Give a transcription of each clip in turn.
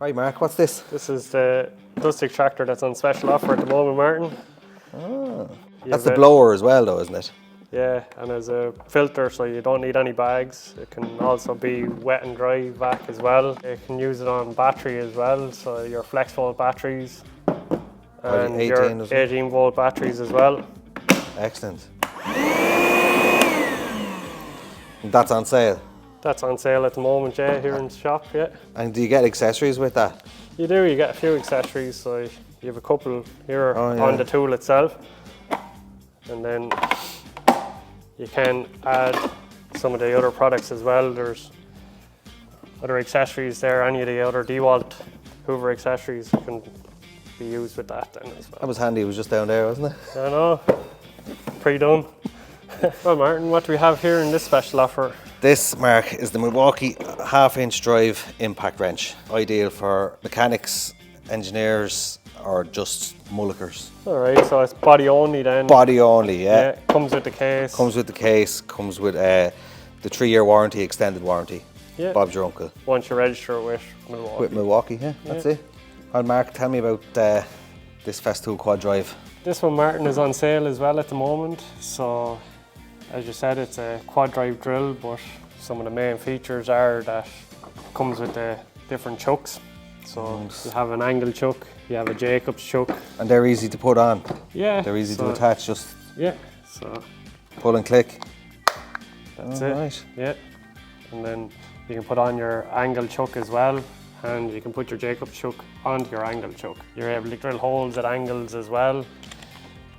Right, Mark, what's this? This is the dust extractor that's on special offer at the moment, Martin. Oh, that's the blower as well, though, isn't it? Yeah, and there's a filter, so you don't need any bags. It can also be wet and dry vac as well. You can use it on battery as well, so your flex volt batteries and 18 your as well. 18 volt batteries as well. Excellent. That's on sale. That's on sale at the moment, yeah, here in the shop, yeah. And do you get accessories with that? You do, you get a few accessories, so you have a couple here on the tool itself. And then you can add some of the other products as well. There's other accessories there, any of the other DeWalt Hoover accessories can be used with that then as well. That was handy, it was just down there, wasn't it? I know, pre-done. Well, Martin, what do we have here in this special offer? This, Mark, is the Milwaukee half-inch drive impact wrench. Ideal for mechanics, engineers, or just mullickers. All right, so it's body only then. Body only, yeah. Comes with the case. Comes with the case, comes with the 3-year warranty, extended warranty. Yeah. Bob's your uncle. Once you register it with Milwaukee. With Milwaukee, yeah, that's it. And Mark, tell me about this Festool quad drive. This one, Martin, is on sale as well at the moment. So, as you said, it's a quad drive drill, but some of the main features are that it comes with the different chucks. So you have an angle chuck, you have a Jacobs chuck. And they're easy to put on. Yeah. They're easy to attach, just so pull and click. That's it. Right. Yeah. And then you can put on your angle chuck as well, and you can put your Jacobs chuck onto your angle chuck. You're able to drill holes at angles as well.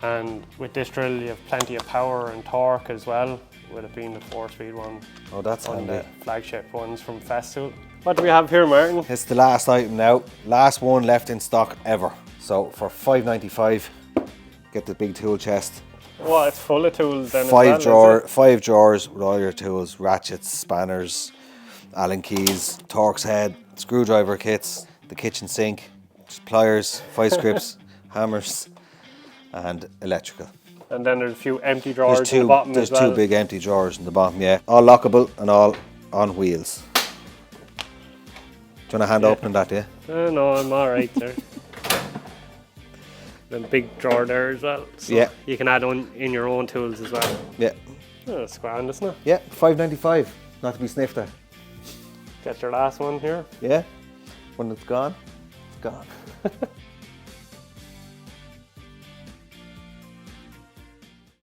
And with this drill you have plenty of power and torque as well, with it being the 4-speed one. Oh, that's handy. The flagship ones from Festool. What do we have here, Martin? It's the last item now. Last one left in stock ever. So for $5.95, get the big tool chest. Oh, it's full of tools then. Five drawers with all your tools, ratchets, spanners, Allen keys, Torx head, screwdriver kits, the kitchen sink, pliers, vice grips, hammers, and electrical. And then there's a few empty drawers in the bottom as well. There's 2 big empty drawers in the bottom, yeah. All lockable and all on wheels. Do you want a hand opening that, yeah? No, I'm all right there. Then big drawer there as well. So yeah. You can add on in your own tools as well. Yeah. Oh, that's grand, isn't it? Yeah, $5.95. Not to be sniffed at. Get your last one here. Yeah. When it's gone, it's gone.